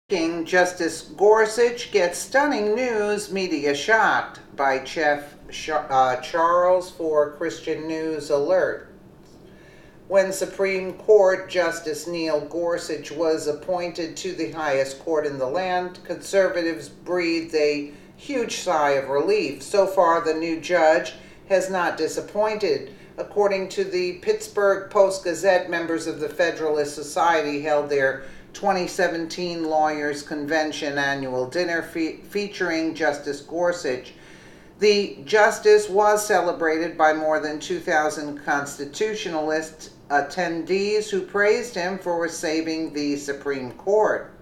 King Justice Gorsuch gets stunning news, media shocked by Chef Charles for Christian News Alert. When Supreme Court Justice Neil Gorsuch was appointed to the highest court in the land, conservatives breathed a huge sigh of relief. So far, the new judge has not disappointed. According to the Pittsburgh Post-Gazette, members of the Federalist Society held their 2017 Lawyers Convention annual dinner featuring Justice Gorsuch. The justice was celebrated by more than 2,000 constitutionalist attendees who praised him for saving the Supreme Court.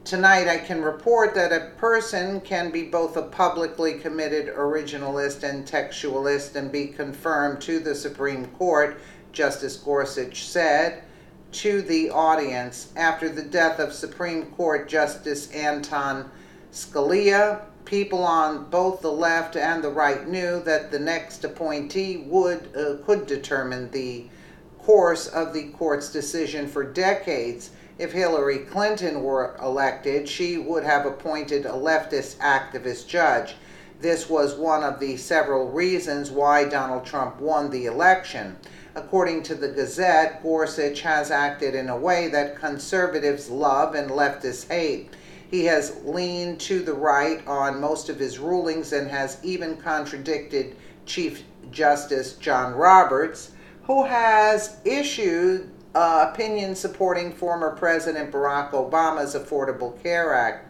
Tonight I can report that a person can be both a publicly committed originalist and textualist and be confirmed to the Supreme Court, Justice Gorsuch said to the audience. After the death of Supreme Court Justice Anton Scalia, people on both the left and the right knew that the next appointee could determine the course of the court's decision for decades. If Hillary Clinton were elected, she would have appointed a leftist activist judge. This was one of the several reasons why Donald Trump won the election. According to the Gazette, Gorsuch has acted in a way that conservatives love and leftists hate. He has leaned to the right on most of his rulings and has even contradicted Chief Justice John Roberts, who has issued opinions supporting former President Barack Obama's Affordable Care Act.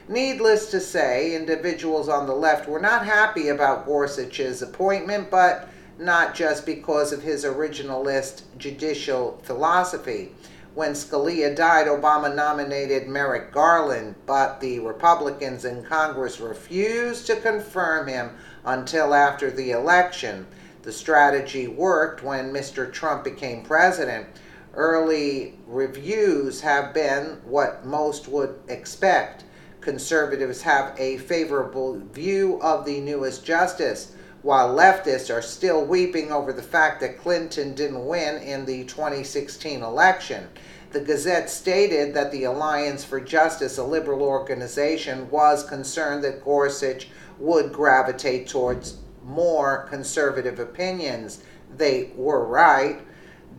Needless to say, individuals on the left were not happy about Gorsuch's appointment, but not just because of his originalist judicial philosophy. When Scalia died, Obama nominated Merrick Garland, but the Republicans in Congress refused to confirm him until after the election. The strategy worked when Mr. Trump became president. Early reviews have been what most would expect. Conservatives have a favorable view of the newest justice, while leftists are still weeping over the fact that Clinton didn't win in the 2016 election. The Gazette stated that the Alliance for Justice, a liberal organization, was concerned that Gorsuch would gravitate towards more conservative opinions. They were right.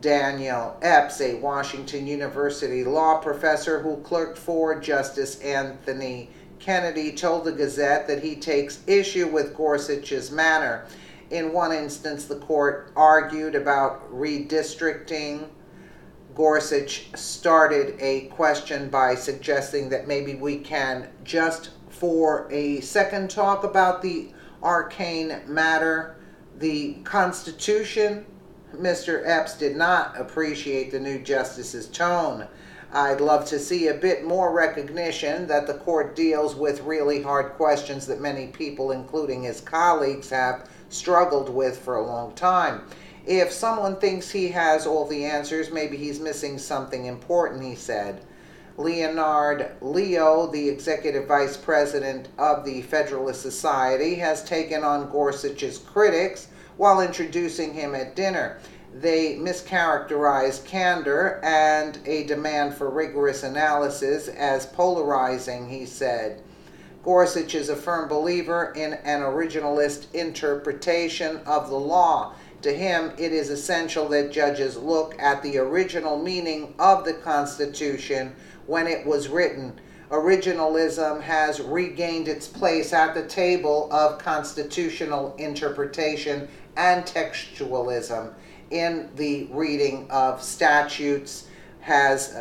Daniel Epps, a Washington University law professor who clerked for Justice Anthony Kennedy, told the Gazette that he takes issue with Gorsuch's manner. In one instance, the court argued about redistricting. Gorsuch started a question by suggesting that maybe we can just for a second talk about the arcane matter, the Constitution. Mr. Epps did not appreciate the new justice's tone. I'd love to see a bit more recognition that the court deals with really hard questions that many people, including his colleagues, have struggled with for a long time. If someone thinks he has all the answers, maybe he's missing something important, he said. Leonard Leo, the executive vice president of the Federalist Society, has taken on Gorsuch's critics while introducing him at dinner. They mischaracterized candor and a demand for rigorous analysis as polarizing, he said. Gorsuch is a firm believer in an originalist interpretation of the law. To him, it is essential that judges look at the original meaning of the Constitution when it was written. Originalism has regained its place at the table of constitutional interpretation, and textualism in the reading of statutes has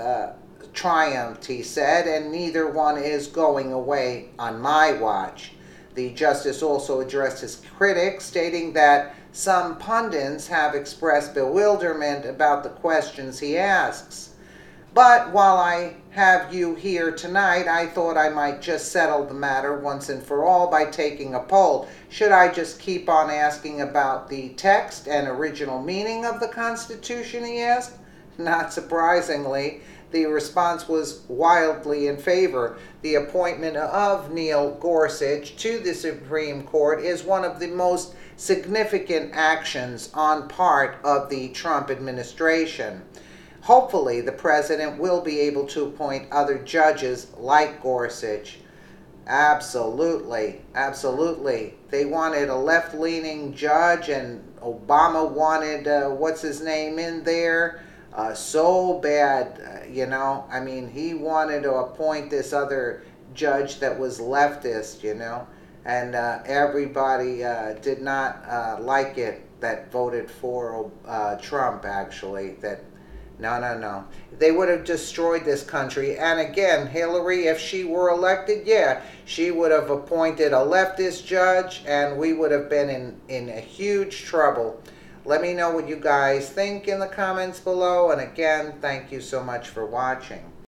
triumphed, he said, and neither one is going away on my watch. The justice also addressed his critics, stating that some pundits have expressed bewilderment about the questions he asks. But while I have you here tonight, I thought I might just settle the matter once and for all by taking a poll. Should I just keep on asking about the text and original meaning of the Constitution, he asked? Not surprisingly, the response was wildly in favor. The appointment of Neil Gorsuch to the Supreme Court is one of the most significant actions on part of the Trump administration. hopefully the president will be able to appoint other judges like Gorsuch. Absolutely, absolutely. They wanted a left-leaning judge, and Obama wanted, what's his name in there? So bad, I mean, he wanted to appoint this other judge that was leftist, and everybody did not like it that voted for Trump, actually. No, no, no. They would have destroyed this country. And again, Hillary, if she were elected, yeah, she would have appointed a leftist judge, and we would have been in a huge trouble. Let me know what you guys think in the comments below. And again, thank you so much for watching.